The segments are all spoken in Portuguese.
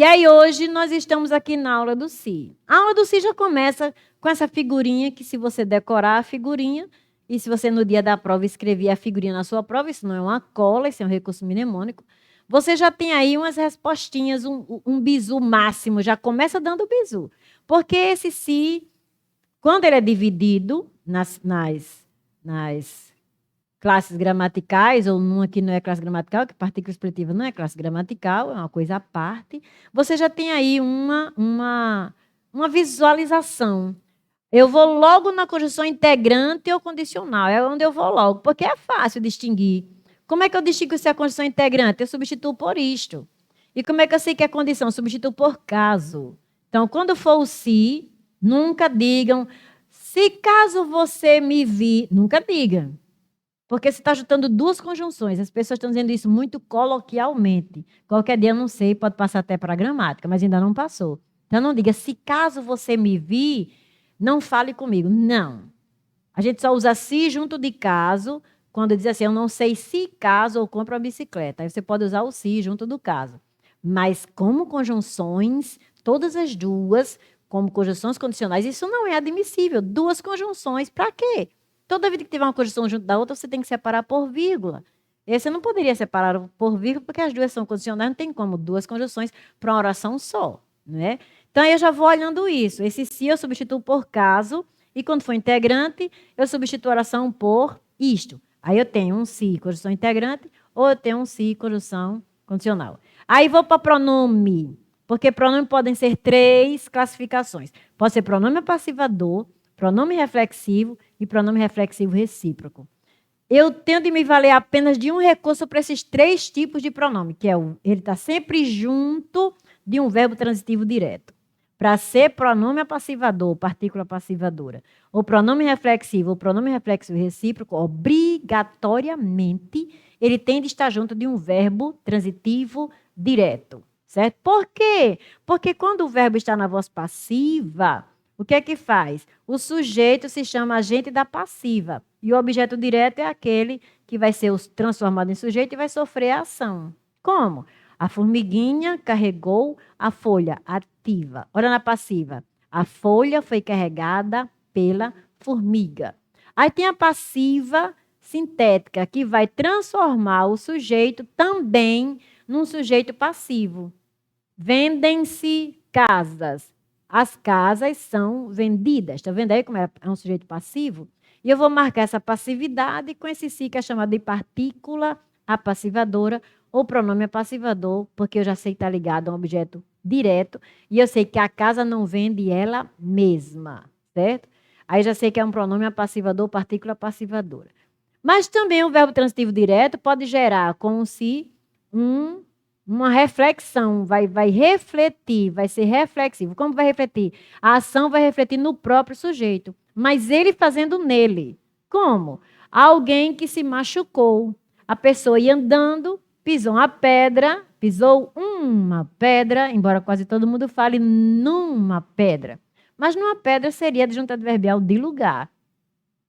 E aí, hoje, nós estamos aqui na aula do Si. A aula do Si já começa com essa figurinha, que se você decorar a figurinha, e se você no dia da prova escrever a figurinha na sua prova, isso não é uma cola, isso é um recurso mnemônico, você já tem aí umas respostinhas, um bizu máximo, já começa dando bizu. Porque esse Si, quando ele é dividido nas classes gramaticais, ou numa que não é classe gramatical, que partícula expletiva não é classe gramatical, é uma coisa à parte, você já tem aí uma visualização. Eu vou logo na conjunção integrante ou condicional, é onde eu vou logo, porque é fácil distinguir. Como é que eu distingo se é a condição integrante? Eu substituo por isto. E como é que eu sei que é condição? Eu substituo por caso. Então, quando for o se, nunca digam, se caso você me vir, nunca diga. Porque você está juntando duas conjunções. As pessoas estão dizendo isso muito coloquialmente. Qualquer dia, não sei, pode passar até para a gramática, mas ainda não passou. Então, não diga, se caso você me vir, não fale comigo. Não. A gente só usa se junto de caso, quando diz assim, eu não sei se caso eu compro a bicicleta. Aí você pode usar o se junto do caso. Mas como conjunções, todas as duas, como conjunções condicionais, isso não é admissível. Duas conjunções, para quê? Toda vida que tiver uma conjunção junto da outra, você tem que separar por vírgula. E você não poderia separar por vírgula, porque as duas são condicionais, não tem como duas conjunções para uma oração só. Né? Então, aí eu já vou olhando isso. Esse se eu substituo por caso, e quando for integrante, eu substituo a oração por isto. Aí eu tenho um se, conjunção integrante, ou eu tenho um se, conjunção condicional. Aí vou para pronome, porque pronome podem ser 3 classificações. Pode ser pronome passivador, pronome reflexivo e pronome reflexivo recíproco. Eu tenho de me valer apenas de um recurso para esses 3 tipos de pronome, que é ele está sempre junto de um verbo transitivo direto. Para ser pronome passivador, partícula passivadora, ou pronome reflexivo, ou pronome reflexivo recíproco, obrigatoriamente, ele tem de estar junto de um verbo transitivo direto. Certo? Por quê? Porque quando o verbo está na voz passiva, o que é que faz? O sujeito se chama agente da passiva. E o objeto direto é aquele que vai ser transformado em sujeito e vai sofrer a ação. Como? A formiguinha carregou a folha ativa. Ora, na passiva, a folha foi carregada pela formiga. Aí tem a passiva sintética, que vai transformar o sujeito também num sujeito passivo. Vendem-se casas. As casas são vendidas. Está vendo aí como é um sujeito passivo? E eu vou marcar essa passividade com esse si, que é chamado de partícula apassivadora ou pronome apassivador, porque eu já sei que está ligado a um objeto direto e eu sei que a casa não vende ela mesma, certo? Aí já sei que é um pronome apassivador, partícula apassivadora. Mas também o verbo transitivo direto pode gerar com o si uma reflexão, vai refletir, vai ser reflexivo. Como vai refletir? A ação vai refletir no próprio sujeito, mas ele fazendo nele. Como? Alguém que se machucou. A pessoa ia andando, pisou uma pedra, embora quase todo mundo fale numa pedra. Mas numa pedra seria adjunto adverbial de lugar.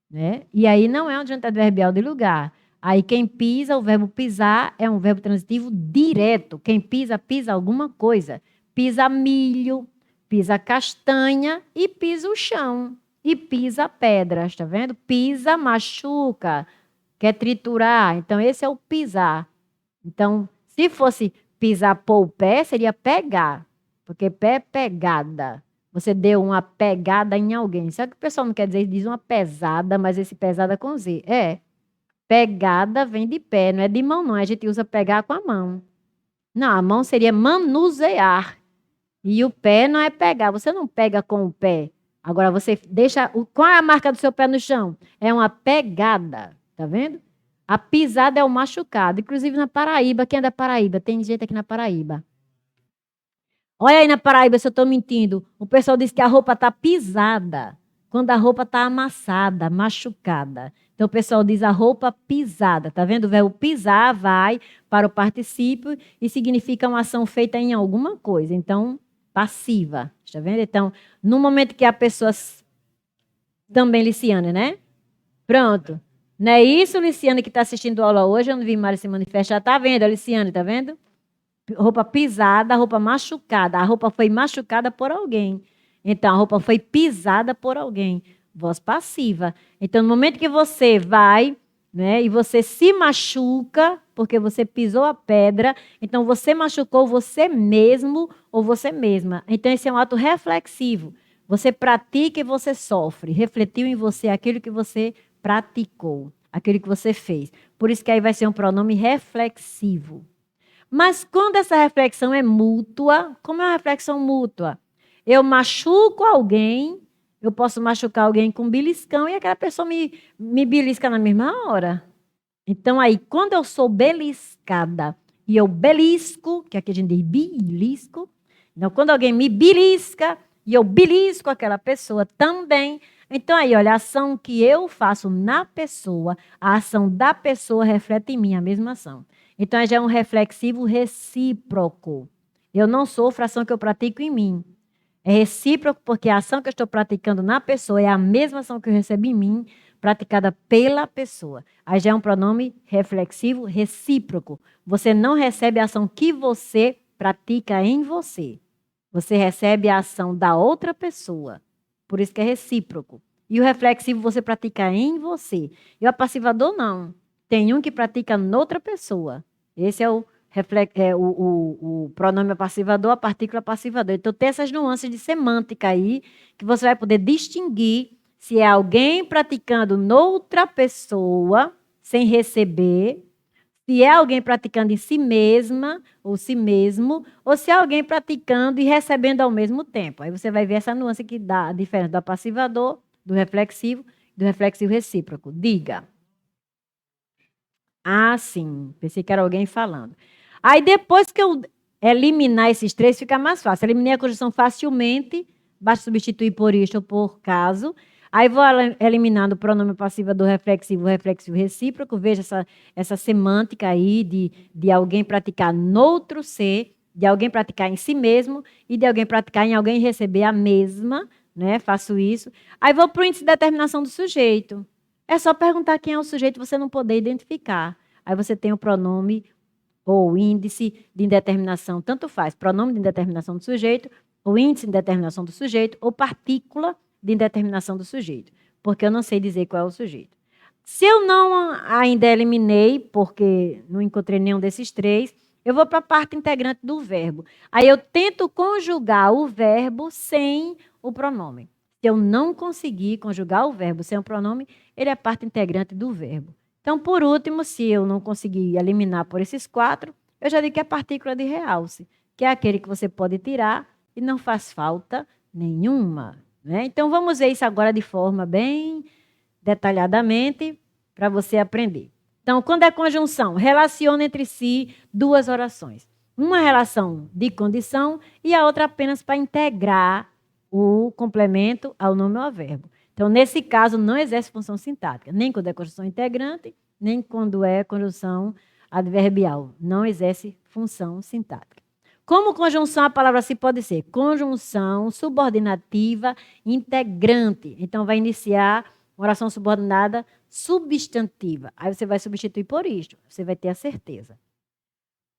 Né? E aí não é um adjunto adverbial de lugar. Aí quem pisa, o verbo pisar, é um verbo transitivo direto. Quem pisa, pisa alguma coisa. Pisa milho, pisa castanha e pisa o chão. E pisa pedra, está vendo? Pisa, machuca, quer triturar. Então, esse é o pisar. Então, se fosse pisar pôr o pé, seria pegar. Porque pé é pegada. Você deu uma pegada em alguém. Sabe que o pessoal não quer dizer, diz uma pesada, mas esse pesada com Z. Pegada vem de pé, não é de mão, não. A gente usa pegar com a mão. Não, a mão seria manusear. E o pé não é pegar. Você não pega com o pé. Agora você deixa. Qual é a marca do seu pé no chão? É uma pegada. Tá vendo? A pisada é o machucado. Inclusive na Paraíba. Quem é da Paraíba? Tem gente aqui na Paraíba. Olha aí na Paraíba se eu estou mentindo. O pessoal diz que a roupa está pisada. Quando a roupa está amassada, machucada. Então, o pessoal diz a roupa pisada. Está vendo? O verbo pisar vai para o particípio e significa uma ação feita em alguma coisa. Então, passiva. Está vendo? Então, no momento que a pessoa... Também Liciane, né? Pronto. Não é isso, Liciane, que está assistindo a aula hoje? Eu não vi Mari se manifestar. Está vendo, Liciane? Está vendo? Roupa pisada, roupa machucada. A roupa foi machucada por alguém. Então, a roupa foi pisada por alguém. Voz passiva. Então, no momento que você vai, né, e você se machuca, porque você pisou a pedra, então você machucou você mesmo ou você mesma. Então, esse é um ato reflexivo. Você pratica e você sofre. Refletiu em você aquilo que você praticou, aquilo que você fez. Por isso que aí vai ser um pronome reflexivo. Mas quando essa reflexão é mútua, como é uma reflexão mútua? Eu machuco alguém, eu posso machucar alguém com beliscão e aquela pessoa me belisca na mesma hora. Então, aí, quando eu sou beliscada e eu belisco, que aqui a gente diz belisco, então, quando alguém me belisca e eu belisco aquela pessoa também, então aí, olha, a ação que eu faço na pessoa, a ação da pessoa reflete em mim a mesma ação. Então, já é um reflexivo recíproco. Eu não sofro a ação que eu pratico em mim. É recíproco porque a ação que eu estou praticando na pessoa é a mesma ação que eu recebo em mim, praticada pela pessoa. Aí já é um pronome reflexivo recíproco. Você não recebe a ação que você pratica em você. Você recebe a ação da outra pessoa. Por isso que é recíproco. E o reflexivo você pratica em você. E o apassivador não. Tem um que pratica noutra pessoa. Esse é o pronome apassivador, a partícula passivador. Então, tem essas nuances de semântica aí, que você vai poder distinguir se é alguém praticando noutra pessoa, sem receber, se é alguém praticando em si mesma, ou si mesmo, ou se é alguém praticando e recebendo ao mesmo tempo. Aí você vai ver essa nuance que dá a diferença do apassivador, do reflexivo recíproco. Diga. Ah, sim. Pensei que era alguém falando. Aí depois que eu eliminar esses três, fica mais fácil. Eliminei a conjunção facilmente, basta substituir por isto ou por caso. Aí vou eliminando o pronome passivo do reflexivo recíproco. Veja essa semântica aí de alguém praticar noutro ser, de alguém praticar em si mesmo e de alguém praticar em alguém receber a mesma, né? Faço isso. Aí vou para o índice de determinação do sujeito. É só perguntar quem é o sujeito, você não poder identificar. Aí você tem o pronome ou índice de indeterminação, tanto faz, pronome de indeterminação do sujeito, ou índice de indeterminação do sujeito, ou partícula de indeterminação do sujeito, porque eu não sei dizer qual é o sujeito. Se eu não ainda eliminei, porque não encontrei nenhum desses três, eu vou para a parte integrante do verbo. Aí eu tento conjugar o verbo sem o pronome. Se eu não conseguir conjugar o verbo sem o pronome, ele é parte integrante do verbo. Então, por último, se eu não conseguir eliminar por esses quatro, eu já digo que é partícula de realce, que é aquele que você pode tirar e não faz falta nenhuma. Né? Então, vamos ver isso agora de forma bem detalhadamente para você aprender. Então, quando é conjunção, relaciona entre si duas orações. Uma relação de condição e a outra apenas para integrar o complemento ao nome ou ao verbo. Então, nesse caso, não exerce função sintática, nem quando é conjunção integrante, nem quando é conjunção adverbial. Não exerce função sintática. Como conjunção, a palavra se pode ser conjunção subordinativa integrante. Então, vai iniciar uma oração subordinada substantiva. Aí você vai substituir por isto. Você vai ter a certeza.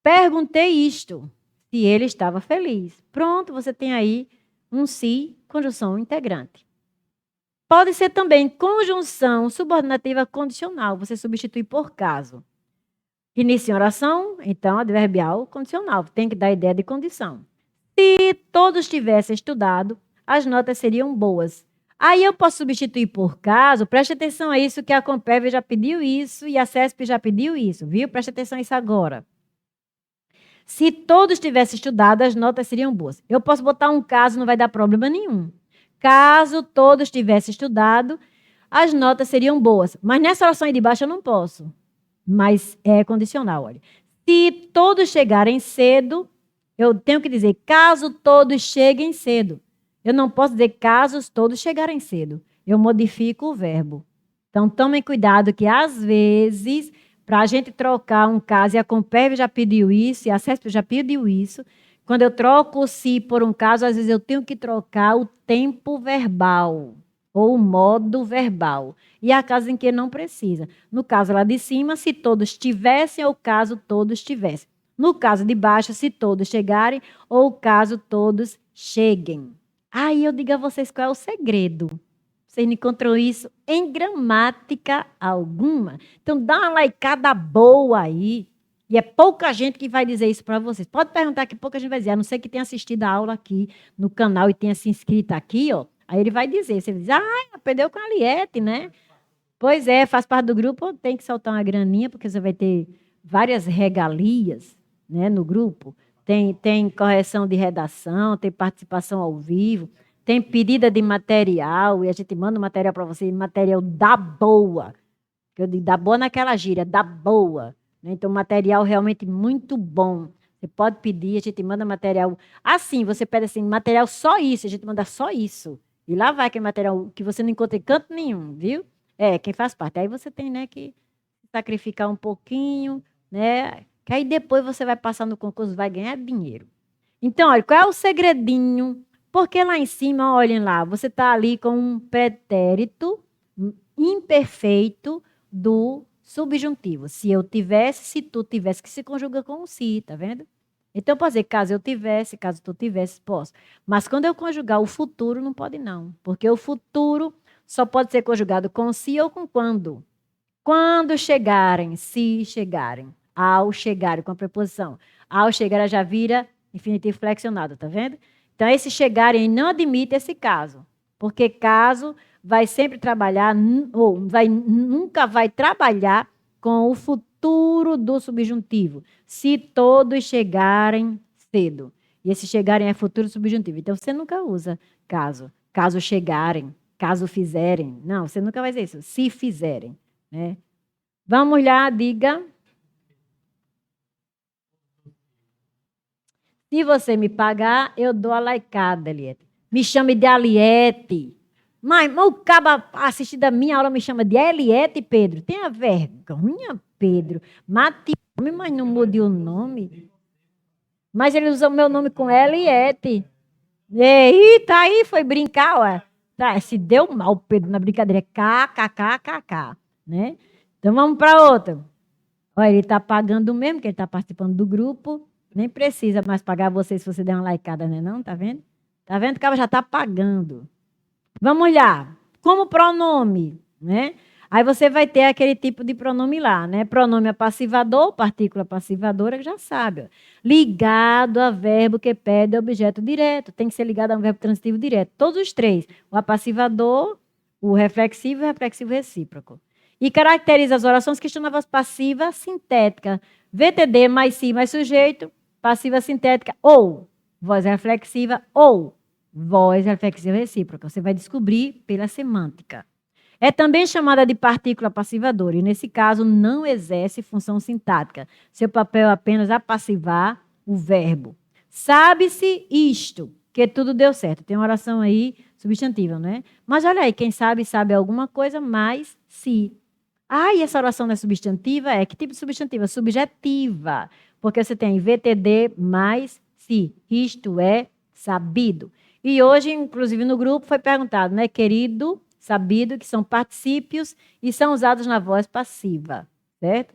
Perguntei isto, se ele estava feliz. Pronto, você tem aí um se, conjunção integrante. Pode ser também conjunção subordinativa condicional. Você substitui por caso. Inicia a oração, então, adverbial condicional. Tem que dar ideia de condição. Se todos tivessem estudado, as notas seriam boas. Aí eu posso substituir por caso. Preste atenção a isso, que a Compev já pediu isso e a CESP já pediu isso, viu? Preste atenção a isso agora. Se todos tivessem estudado, as notas seriam boas. Eu posso botar um caso, não vai dar problema nenhum. Caso todos tivessem estudado, as notas seriam boas. Mas nessa oração aí de baixo eu não posso. Mas é condicional, olha. Se todos chegarem cedo, eu tenho que dizer caso todos cheguem cedo. Eu não posso dizer casos todos chegarem cedo. Eu modifico o verbo. Então, tomem cuidado que, às vezes, para a gente trocar um caso, e a Compev já pediu isso, e a CESP já pediu isso, quando eu troco o se por um caso, às vezes eu tenho que trocar o tempo verbal ou o modo verbal. E há casos em que não precisa. No caso lá de cima, se todos tivessem ou caso todos tivessem. No caso de baixo, se todos chegarem ou caso todos cheguem. Aí eu digo a vocês qual é o segredo. Vocês não encontram isso em gramática alguma. Então, dá uma laicada boa aí. E é pouca gente que vai dizer isso para vocês. Pode perguntar que pouca gente vai dizer, a não ser que tenha assistido a aula aqui no canal e tenha se inscrito aqui, ó. Aí ele vai dizer, você diz, aprendeu com a Aliette, né? Pois é, faz parte do grupo, tem que soltar uma graninha, porque você vai ter várias regalias, né, no grupo. Tem correção de redação, tem participação ao vivo, tem pedida de material, e a gente manda o material para você, material da boa. Que eu digo da boa naquela gíria, da boa. Né? Então, material realmente muito bom. Você pode pedir, a gente manda material. Assim, você pede assim, material só isso, a gente manda só isso. E lá vai aquele material que você não encontra em canto nenhum, viu? Quem faz parte. Aí você tem, né, que sacrificar um pouquinho, né? Que aí depois você vai passar no concurso, vai ganhar dinheiro. Então, olha, qual é o segredinho? Porque lá em cima, olhem lá, você está ali com um pretérito imperfeito do subjuntivo. Se eu tivesse, se tu tivesse, que se conjuga com o se, tá vendo? Então, pode dizer, caso eu tivesse, caso tu tivesse, posso. Mas quando eu conjugar o futuro, não pode não. Porque o futuro só pode ser conjugado com se ou com quando. Quando chegarem, se chegarem. Ao chegarem, com a preposição. Ao chegar, já vira infinitivo flexionado, tá vendo? Então, esse chegarem não admite esse caso. Porque caso vai sempre trabalhar, ou nunca vai trabalhar com o futuro do subjuntivo. Se todos chegarem cedo. E esse chegarem é futuro subjuntivo. Então, você nunca usa caso. Caso chegarem, caso fizerem. Não, você nunca vai dizer isso. Se fizerem. Né? Vamos lá, diga. Se você me pagar, eu dou a laicada, Aliette. Me chame de Aliette. Mas o caba assistindo a minha aula me chama de Eliette, Pedro. Tenha vergonha, Pedro. Mate o nome, mas não mude o nome. Mas ele usou o meu nome com Eliette. Ih, tá aí, foi brincar, ué. Tá, se deu mal, Pedro, na brincadeira. KKKKK, né? Então vamos para outra. Olha, ele está pagando mesmo, que ele está participando do grupo. Nem precisa mais pagar você se você der uma laicada, né? Não, tá vendo? Tá vendo que o cara já está pagando. Vamos lá. Como pronome, né? Aí você vai ter aquele tipo de pronome lá, né? Pronome passivador, partícula passivadora, que já sabe. Ó. Ligado a verbo que pede objeto direto. Tem que ser ligado a um verbo transitivo direto. Todos os três. O apassivador, o reflexivo e o reflexivo recíproco. E caracteriza as orações que estão na voz passiva sintética. VTD mais si mais sujeito, passiva sintética ou voz reflexiva ou voz reflexiva recíproca. Você vai descobrir pela semântica. É também chamada de partícula passivadora e, nesse caso, não exerce função sintática. Seu papel é apenas apassivar o verbo. Sabe-se isto, que tudo deu certo. Tem uma oração aí substantiva, não é? Mas olha aí, quem sabe, sabe alguma coisa, mas se. E essa oração não é substantiva? Que tipo de substantiva? Subjetiva. Porque você tem VTD mais se. Isto é sabido. E hoje, inclusive no grupo, foi perguntado, né? Querido, sabido, que são particípios e são usados na voz passiva, certo?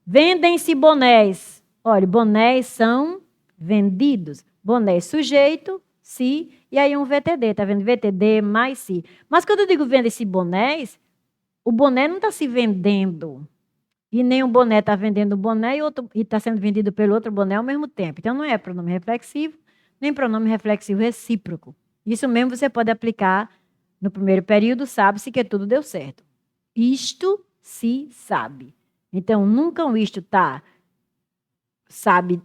Vendem-se bonés. Olha, bonés são vendidos. Bonés sujeito, se, e aí um VTD, tá vendo? VTD mais se. Mas quando eu digo vendem-se bonés, o boné não está se vendendo. E nem o boné está vendendo o boné e está sendo vendido pelo outro boné ao mesmo tempo. Então, não é pronome reflexivo, nem pronome reflexivo recíproco. Isso mesmo você pode aplicar no primeiro período, sabe-se que tudo deu certo. Isto se sabe. Então, nunca um isto está, sabe,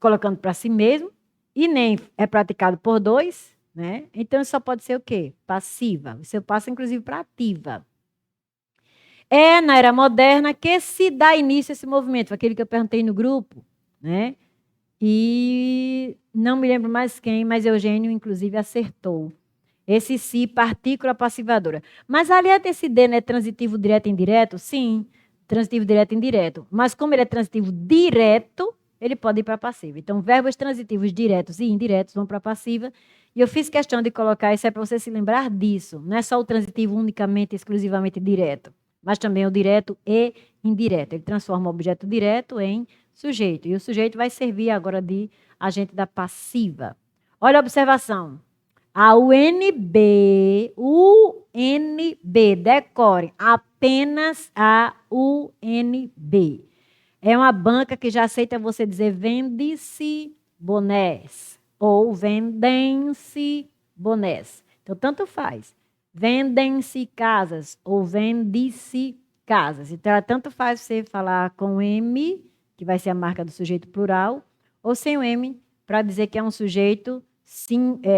colocando para si mesmo, e nem é praticado por dois, né? Então, só pode ser o quê? Passiva. Você passa, inclusive, para ativa. É na era moderna que se dá início a esse movimento, aquele que eu perguntei no grupo, né? E não me lembro mais quem, mas Eugênio, inclusive, acertou. Esse si, partícula passivadora. Mas, aliás, esse D não é transitivo direto e indireto? Sim, transitivo direto e indireto. Mas, como ele é transitivo direto, ele pode ir para passiva. Então, verbos transitivos diretos e indiretos vão para passiva. E eu fiz questão de colocar isso para você se lembrar disso. Não é só o transitivo unicamente, exclusivamente direto. mas também o direto e indireto. Ele transforma o objeto direto em sujeito. E o sujeito vai servir agora de agente da passiva. Olha a observação. A UNB, decore, apenas a UNB. É uma banca que já aceita você dizer vende-se bonés ou vendem-se bonés. Então, tanto faz. Vendem-se casas ou vende-se casas. Então, ela tanto faz você falar com M, que vai ser a marca do sujeito plural, ou sem o M, para dizer que é um sujeito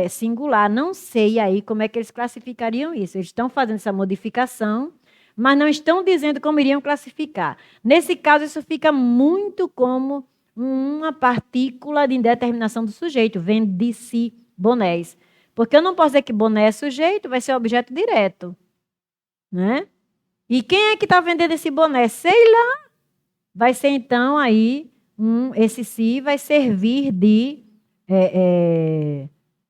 singular. Não sei aí como é que eles classificariam isso. Eles estão fazendo essa modificação, mas não estão dizendo como iriam classificar. Nesse caso, isso fica muito como uma partícula de indeterminação do sujeito, vende-se bonés. Porque eu não posso dizer que boné é sujeito, vai ser objeto direto. Né? E quem é que está vendendo esse boné? Sei lá. Vai ser então aí, esse se vai servir de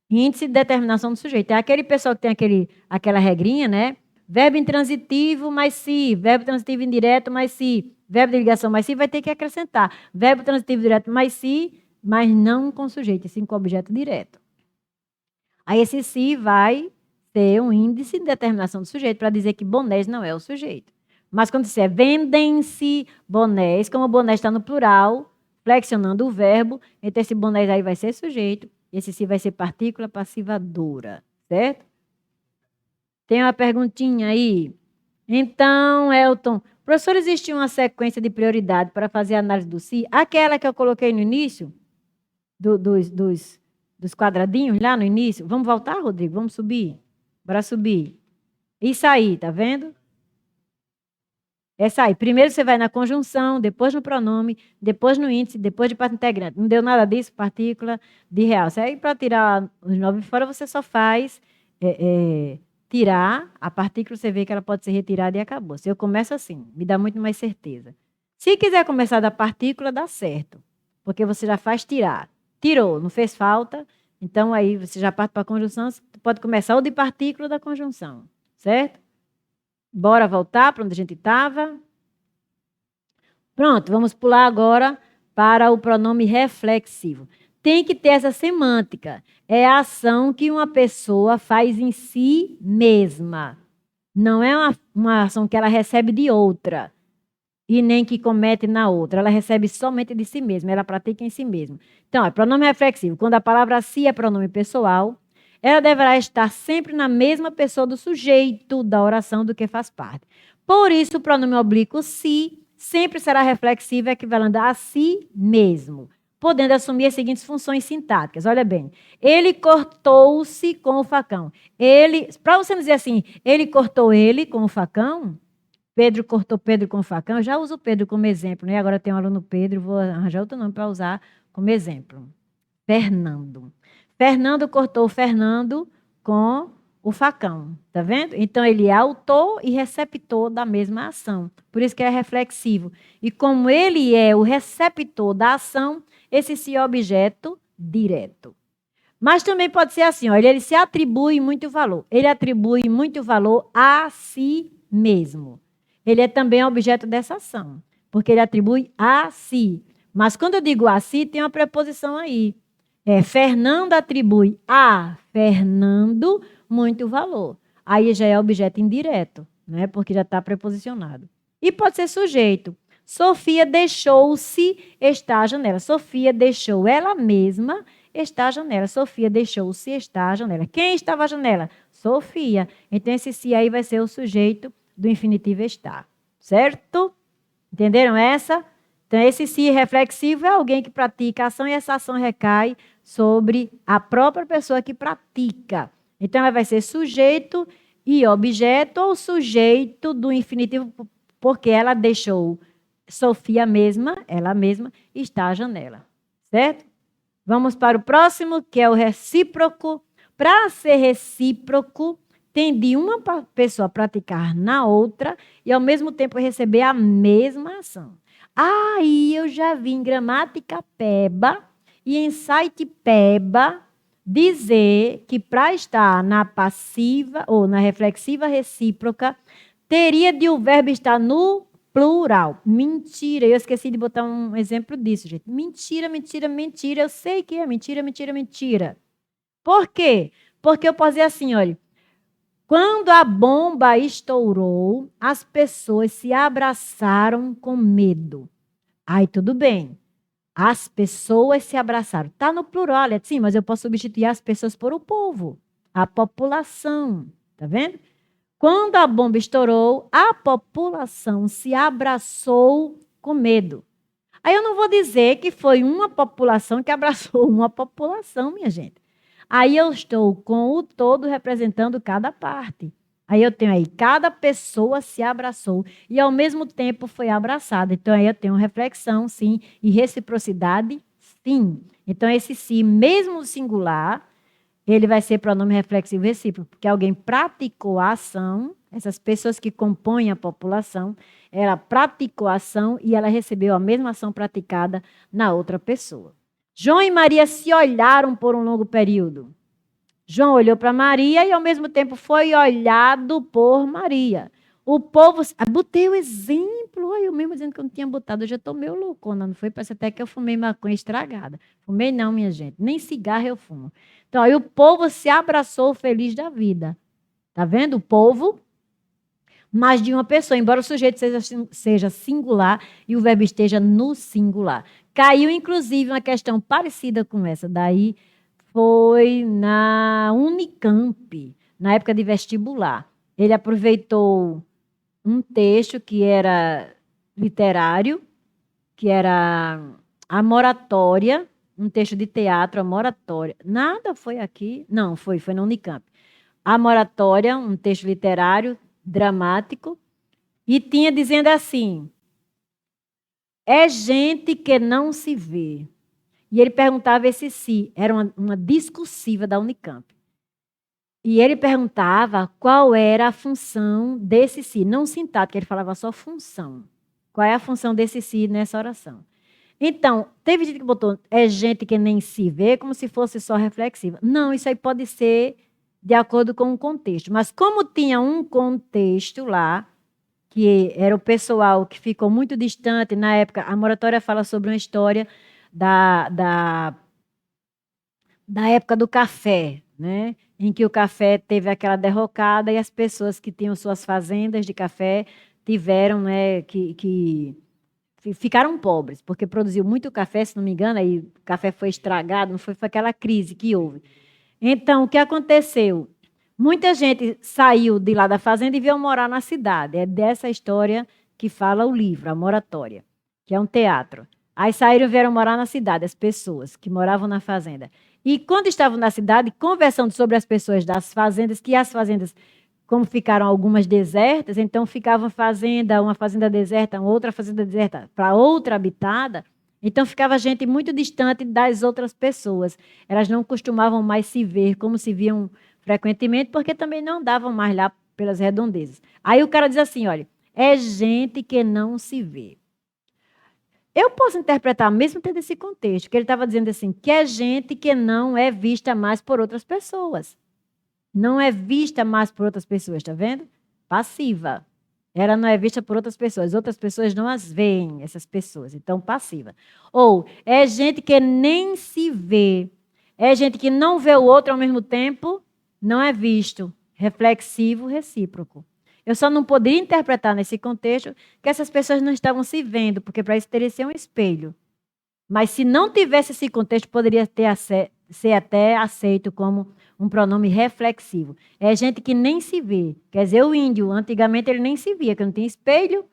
índice de determinação do sujeito. É aquele pessoal que tem aquela regrinha, né? Verbo intransitivo mais se, verbo transitivo indireto mais se, verbo de ligação mais se, vai ter que acrescentar. Verbo transitivo direto mais se, mas não com sujeito, e sim com objeto direto. Aí esse se vai ter um índice de determinação do sujeito para dizer que bonés não é o sujeito. Mas quando você vendem-se bonés, como o boné está no plural, flexionando o verbo, então esse bonés aí vai ser sujeito, e esse se vai ser partícula passivadora, certo? Tem uma perguntinha aí. Então, Elton, professor, existe uma sequência de prioridade para fazer a análise do se? Aquela que eu coloquei no início, dos quadradinhos lá no início. Vamos voltar, Rodrigo? Vamos subir? Bora subir. Isso aí, tá vendo? Essa aí. Primeiro você vai na conjunção, depois no pronome, depois no índice, depois de parte integrante. Não deu nada disso, partícula de real. Aí, para tirar os 9 fora, você só faz tirar a partícula, você vê que ela pode ser retirada e acabou. Se eu começo assim, me dá muito mais certeza. Se quiser começar da partícula, dá certo, porque você já faz tirar. Tirou, não fez falta, então aí você já parte para a conjunção, você pode começar ou de partícula ou da conjunção, certo? Bora voltar para onde a gente estava. Pronto, vamos pular agora para o pronome reflexivo. Tem que ter essa semântica. É a ação que uma pessoa faz em si mesma. Não é uma ação que ela recebe de outra e nem que comete na outra. Ela recebe somente de si mesma, ela pratica em si mesma. Então, é pronome reflexivo. Quando a palavra si é pronome pessoal, ela deverá estar sempre na mesma pessoa do sujeito da oração do que faz parte. Por isso, o pronome oblíquo si sempre será reflexivo, equivalente a si mesmo, podendo assumir as seguintes funções sintáticas. Olha bem, ele cortou-se com o facão. Para você não dizer assim, ele cortou ele com o facão, Pedro cortou Pedro com o facão, eu já uso Pedro como exemplo, né? Agora tem um aluno Pedro, vou arranjar outro nome para usar como exemplo. Fernando. Fernando cortou Fernando com o facão, tá vendo? Então, ele é autor e receptor da mesma ação. Por isso que é reflexivo. E como ele é o receptor da ação, esse se é objeto direto. Mas também pode ser assim, olha, ele se atribui muito valor. Ele atribui muito valor a si mesmo. Ele é também objeto dessa ação, porque ele atribui a si. Mas quando eu digo a si, tem uma preposição aí. Fernando atribui a Fernando muito valor. Aí já é objeto indireto, né? Porque já está preposicionado. E pode ser sujeito. Sofia deixou-se estar à janela. Sofia deixou ela mesma estar à janela. Sofia deixou-se estar à janela. Quem estava à janela? Sofia. Então, esse se aí vai ser o sujeito do infinitivo estar. Certo? Entenderam essa? Então, esse se reflexivo é alguém que pratica a ação e essa ação recai sobre a própria pessoa que pratica. Então, ela vai ser sujeito e objeto ou sujeito do infinitivo, porque ela deixou Sofia mesma, ela mesma, está à janela. Certo? Vamos para o próximo, que é o recíproco. Para ser recíproco, tem de uma pessoa praticar na outra e, ao mesmo tempo, receber a mesma ação. Aí eu já vi em gramática PEBA e em site PEBA dizer que para estar na passiva ou na reflexiva recíproca teria de o verbo estar no plural. Mentira. Eu esqueci de botar um exemplo disso, gente. Mentira, mentira, mentira. Eu sei que é mentira, mentira, mentira. Por quê? Porque eu posso dizer assim, olha. Quando a bomba estourou, as pessoas se abraçaram com medo. Aí tudo bem. As pessoas se abraçaram. Está no plural, olha, sim, mas eu posso substituir as pessoas por o povo, a população. Tá vendo? Quando a bomba estourou, a população se abraçou com medo. Aí eu não vou dizer que foi uma população que abraçou uma população, minha gente. Aí eu estou com o todo representando cada parte. Aí eu tenho aí, cada pessoa se abraçou e ao mesmo tempo foi abraçada. Então aí eu tenho reflexão, sim, e reciprocidade, sim. Então esse sim, mesmo singular, ele vai ser pronome reflexivo recíproco, porque alguém praticou a ação, essas pessoas que compõem a população, ela praticou a ação e ela recebeu a mesma ação praticada na outra pessoa. João e Maria se olharam por um longo período. João olhou para Maria e, ao mesmo tempo, foi olhado por Maria. O povo... Botei o exemplo. Olha, eu mesmo dizendo que eu não tinha botado. Eu já estou meio loucona, não foi? Parece até que eu fumei maconha estragada. Fumei não, minha gente. Nem cigarro eu fumo. Então, aí o povo se abraçou feliz da vida. Tá vendo? O povo, mais de uma pessoa. Embora o sujeito seja singular e o verbo esteja no singular. Caiu, inclusive, uma questão parecida com essa. Daí... foi na Unicamp, na época de vestibular. Ele aproveitou um texto que era literário, que era a Moratória, um texto de teatro, a Moratória. Nada foi aqui. Não, foi na Unicamp. A Moratória, um texto literário, dramático, e tinha dizendo assim: é gente que não se vê. E ele perguntava esse se, era uma discursiva da Unicamp. E ele perguntava qual era a função desse se, não sintática, ele falava só função. Qual é a função desse se nessa oração? Então, teve gente que botou, é gente que nem se vê, como se fosse só reflexiva. Não, isso aí pode ser de acordo com o contexto. Mas como tinha um contexto lá, que era o pessoal que ficou muito distante, na época, a Moratória fala sobre uma história da época do café, né? Em que o café teve aquela derrocada e as pessoas que tinham suas fazendas de café tiveram, né, que ficaram pobres, porque produziu muito café, se não me engano, aí o café foi estragado, não foi aquela crise que houve. Então, o que aconteceu? Muita gente saiu de lá da fazenda e veio morar na cidade. É dessa história que fala o livro, A Moratória, que é um teatro. Aí saíram e vieram morar na cidade, as pessoas que moravam na fazenda. E quando estavam na cidade, conversando sobre as pessoas das fazendas, que as fazendas, como ficaram algumas desertas, então ficava uma fazenda deserta, outra fazenda deserta para outra habitada, então ficava gente muito distante das outras pessoas. Elas não costumavam mais se ver como se viam frequentemente, porque também não andavam mais lá pelas redondezas. Aí o cara diz assim, olha, é gente que não se vê. Eu posso interpretar, mesmo tendo esse contexto, que ele estava dizendo assim, que é gente que não é vista mais por outras pessoas. Não é vista mais por outras pessoas, está vendo? Passiva. Ela não é vista por outras pessoas não as veem, essas pessoas, então passiva. Ou é gente que nem se vê, é gente que não vê o outro ao mesmo tempo, não é visto, reflexivo, recíproco. Eu só não poderia interpretar nesse contexto que essas pessoas não estavam se vendo, porque para isso teria que ser um espelho. Mas se não tivesse esse contexto, poderia ser até aceito como um pronome reflexivo. É gente que nem se vê. Quer dizer, o índio, antigamente ele nem se via, porque não tinha espelho,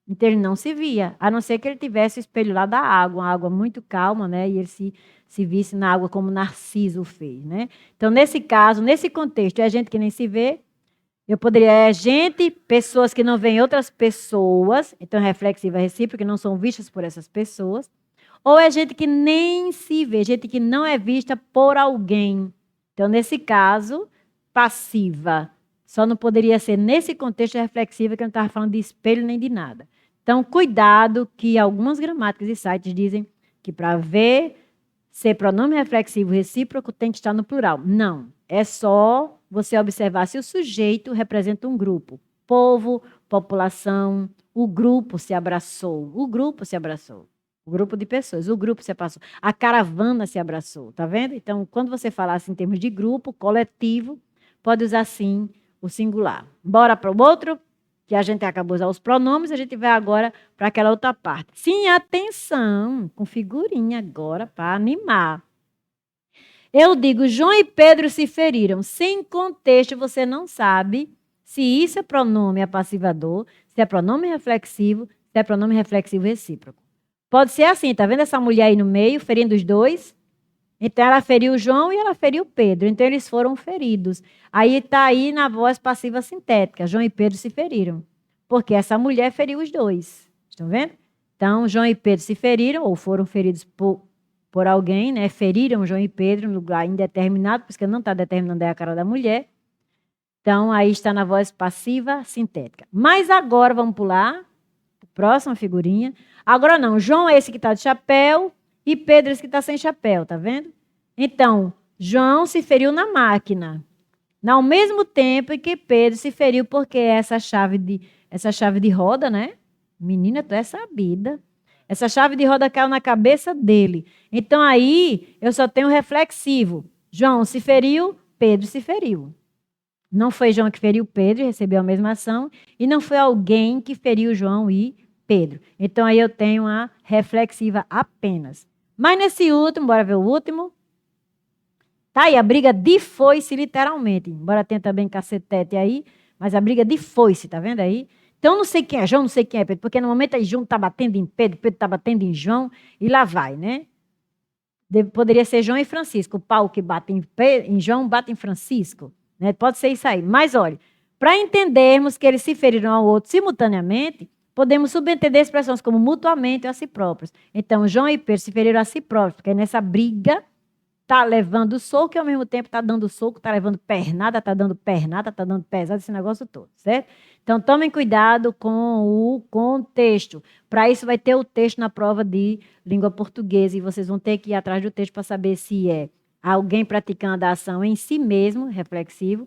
então ele não se via, a não ser que ele tivesse o espelho lá da água, uma água muito calma, né? E ele se visse na água como Narciso fez, né? Então, nesse caso, nesse contexto, é gente que nem se vê. Eu poderia, pessoas que não veem outras pessoas, então reflexiva recíproca, que não são vistas por essas pessoas. Ou é gente que nem se vê, gente que não é vista por alguém. Então, nesse caso, passiva. Só não poderia ser nesse contexto reflexiva, que eu não estava falando de espelho nem de nada. Então, cuidado que algumas gramáticas e sites dizem que para ver ser pronome reflexivo recíproco tem que estar no plural. Não, é só você observar se o sujeito representa um grupo. povo, população, o grupo se abraçou. O grupo se abraçou. O grupo de pessoas, o grupo se abraçou. A caravana se abraçou, tá vendo? Então, quando você falar assim, em termos de grupo, coletivo, pode usar sim o singular. Bora para o outro, que a gente acabou de usar os pronomes, a gente vai agora para aquela outra parte. Sim, atenção, com figurinha agora para animar. Eu digo, João e Pedro se feriram. Sem contexto, você não sabe se isso é pronome apassivador, se é pronome reflexivo, se é pronome reflexivo recíproco. Pode ser assim, tá vendo essa mulher aí no meio, ferindo os dois? Então, ela feriu o João e ela feriu o Pedro. Então, eles foram feridos. Aí está aí na voz passiva sintética. João e Pedro se feriram. Porque essa mulher feriu os dois. Estão vendo? Então, João e Pedro se feriram, ou foram feridos por alguém, né? Feriram João e Pedro em lugar indeterminado, porque não está determinando a cara da mulher. Então, aí está na voz passiva sintética. Mas agora, vamos pular. Próxima figurinha. Agora não, João é esse que está de chapéu e Pedro é esse que está sem chapéu, tá vendo? Então, João se feriu na máquina. Ao mesmo tempo em que Pedro se feriu porque essa chave de roda, né? Menina, tu é sabida. Essa chave de roda caiu na cabeça dele. Então, aí, eu só tenho reflexivo. João se feriu, Pedro se feriu. Não foi João que feriu Pedro e recebeu a mesma ação. E não foi alguém que feriu João e Pedro. Então, aí eu tenho a reflexiva apenas. Mas nesse último, bora ver o último. Tá aí a briga de foice, literalmente. Embora tenha também cacetete aí, mas a briga de foice, tá vendo aí? Então, não sei quem é João, não sei quem é Pedro, porque no momento aí João tá batendo em Pedro, Pedro tá batendo em João, e lá vai, né? Poderia ser João e Francisco. O pau que bate em João bate em Francisco. Né? Pode ser isso aí. Mas, olha, para entendermos que eles se feriram ao outro simultaneamente, podemos subentender expressões como mutuamente ou a si próprios. Então, João e Pedro se feriram a si próprios, porque nessa briga está levando soco e ao mesmo tempo está dando soco, está levando pernada, está dando pesado, esse negócio todo, certo? Então, tomem cuidado com o contexto. Para isso, vai ter o texto na prova de língua portuguesa e vocês vão ter que ir atrás do texto para saber se é alguém praticando a ação em si mesmo, reflexivo,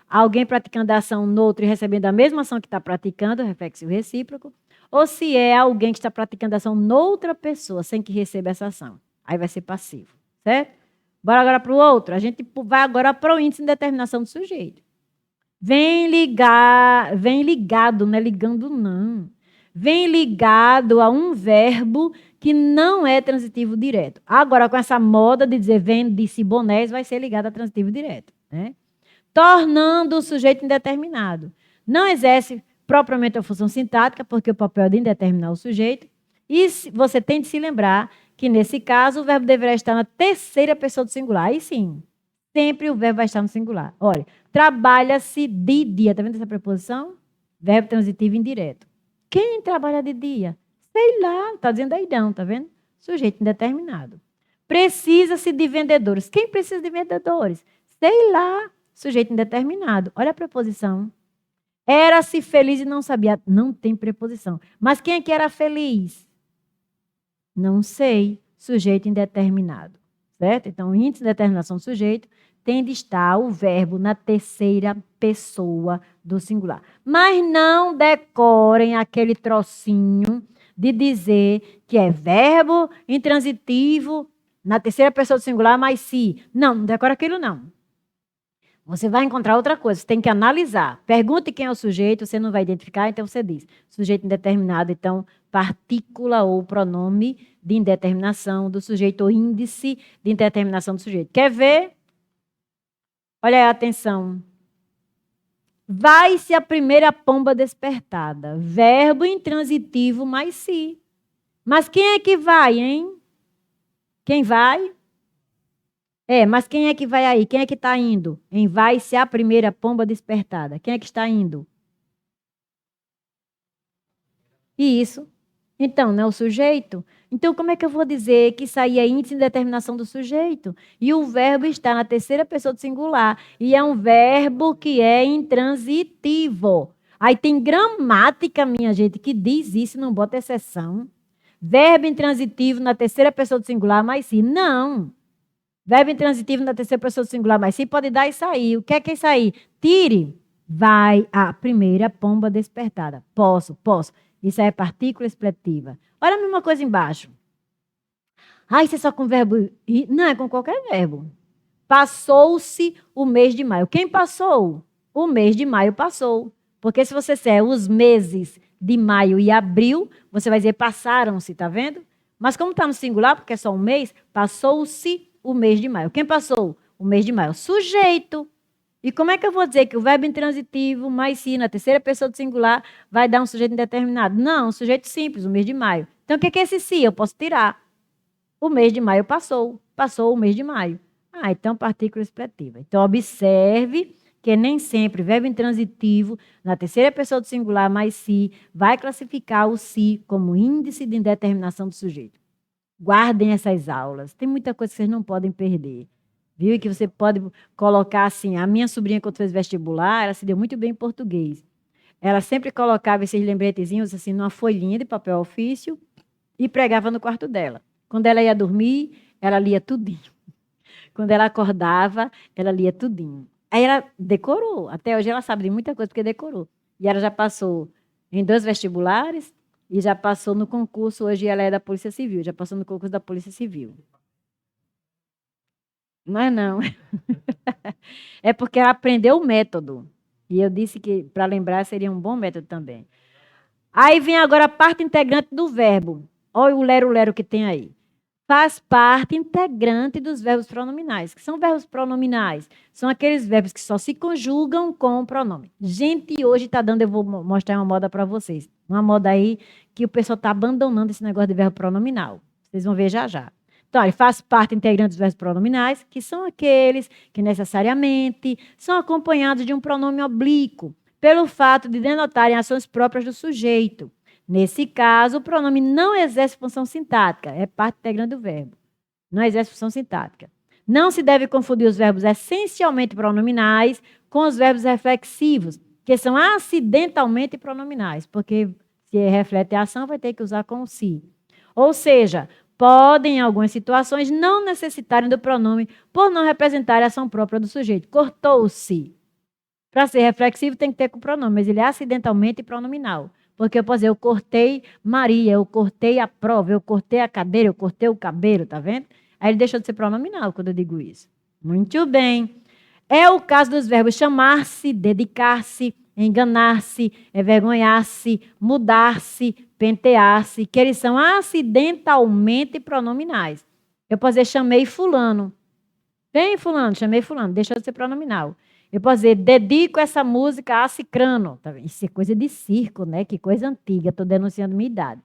alguém praticando a ação no outro e recebendo a mesma ação que está praticando, reflexivo recíproco, ou se é alguém que está praticando a ação noutra pessoa, sem que receba essa ação. Aí vai ser passivo, certo? Bora agora para o outro. A gente vai agora para o índice de determinação do sujeito. Vem ligado, não é ligando não. Vem ligado a um verbo que não é transitivo direto. Agora, com essa moda de dizer vende-se bonés, vai ser ligado a transitivo direto, né? Tornando o sujeito indeterminado. Não exerce propriamente a função sintática, porque o papel é de indeterminar o sujeito. E você tem de se lembrar que, nesse caso, o verbo deverá estar na terceira pessoa do singular. Aí sim, sempre o verbo vai estar no singular. Olha, trabalha-se de dia. Está vendo essa preposição? Verbo transitivo indireto. Quem trabalha de dia? Sei lá, está dizendo aí não, está vendo? Sujeito indeterminado. Precisa-se de vendedores. Quem precisa de vendedores? Sei lá, sujeito indeterminado. Olha a preposição. Era-se feliz e não sabia. Não tem preposição. Mas quem é que era feliz? Não sei, sujeito indeterminado, certo? Então, o índice de determinação do sujeito tem de estar o verbo na terceira pessoa do singular. Mas não decorem aquele trocinho de dizer que é verbo intransitivo na terceira pessoa do singular, mas se. Não decora aquilo não. Você vai encontrar outra coisa, você tem que analisar. Pergunte quem é o sujeito, você não vai identificar, então você diz. Sujeito indeterminado, então, partícula ou pronome de indeterminação do sujeito, ou índice de indeterminação do sujeito. Quer ver? Olha aí, atenção. Vai-se a primeira pomba despertada. Verbo intransitivo mais se. Mas quem é que vai, hein? Quem vai? Mas quem é que vai aí? Quem é que está indo? Vai-se a primeira pomba despertada. Quem é que está indo? Isso. Então, não é o sujeito? Então, como é que eu vou dizer que isso aí é índice de determinação do sujeito? E o verbo está na terceira pessoa do singular. E é um verbo que é intransitivo. Aí tem gramática, minha gente, que diz isso, não bota exceção. Verbo intransitivo na terceira pessoa do singular, mas sim. Não. Verbo intransitivo na terceira pessoa do singular, mas sim, pode dar isso aí. O que é isso aí? Tire. Vai a primeira pomba despertada. Posso, posso. Isso aí é partícula expletiva. Olha a mesma coisa embaixo. Ah, isso é só com verbo ir? Não, é com qualquer verbo. Passou-se o mês de maio. Quem passou? O mês de maio passou. Porque se você disser os meses de maio e abril, você vai dizer passaram-se, tá vendo? Mas como está no singular, porque é só um mês, passou-se o mês de maio. Quem passou? O mês de maio. Sujeito. E como é que eu vou dizer que o verbo intransitivo mais se na terceira pessoa do singular vai dar um sujeito indeterminado? Não, um sujeito simples, o mês de maio. Então o que é esse se? Eu posso tirar. O mês de maio passou. Passou o mês de maio. Ah, então partícula expletiva. Então observe que nem sempre verbo intransitivo na terceira pessoa do singular mais se vai classificar o se como índice de indeterminação do sujeito. Guardem essas aulas. Tem muita coisa que vocês não podem perder. Viu? E que você pode colocar assim. A minha sobrinha, quando fez vestibular, ela se deu muito bem em português. Ela sempre colocava esses lembretezinhos assim numa folhinha de papel ofício e pregava no quarto dela. Quando ela ia dormir, ela lia tudinho. Quando ela acordava, ela lia tudinho. Aí ela decorou. Até hoje ela sabe de muita coisa porque decorou. E ela já passou em 2 vestibulares e já passou no concurso. Hoje ela é da Polícia Civil. Já passou no concurso da Polícia Civil. Não é não. É porque ela aprendeu o método. E eu disse que para lembrar seria um bom método também. Aí vem agora a parte integrante do verbo. Olha o lero-lero que tem aí. Faz parte integrante dos verbos pronominais. Que são verbos pronominais? São aqueles verbos que só se conjugam com o pronome. Gente, hoje está dando, eu vou mostrar uma moda para vocês. Uma moda aí que o pessoal está abandonando esse negócio de verbo pronominal. Vocês vão ver já já. Então, ele faz parte integrante dos verbos pronominais, que são aqueles que necessariamente são acompanhados de um pronome oblíquo, pelo fato de denotarem ações próprias do sujeito. Nesse caso, o pronome não exerce função sintática, é parte integrante do verbo. Não exerce função sintática. Não se deve confundir os verbos essencialmente pronominais com os verbos reflexivos, que são acidentalmente pronominais, porque se reflete a ação, vai ter que usar com o si. Ou seja, podem, em algumas situações, não necessitarem do pronome por não representar a ação própria do sujeito. Cortou-se. Para ser reflexivo, tem que ter com o pronome, mas ele é acidentalmente pronominal. Porque eu posso dizer, eu cortei Maria, eu cortei a prova, eu cortei a cadeira, eu cortei o cabelo, tá vendo? Aí ele deixou de ser pronominal quando eu digo isso. Muito bem. É o caso dos verbos chamar-se, dedicar-se, enganar-se, envergonhar-se, mudar-se, pentear-se, que eles são acidentalmente pronominais. Eu posso dizer, chamei fulano. Vem fulano, chamei fulano, deixou de ser pronominal. Eu posso dizer, dedico essa música a Cicrano. Isso é coisa de circo, né? Que coisa antiga, estou denunciando minha idade.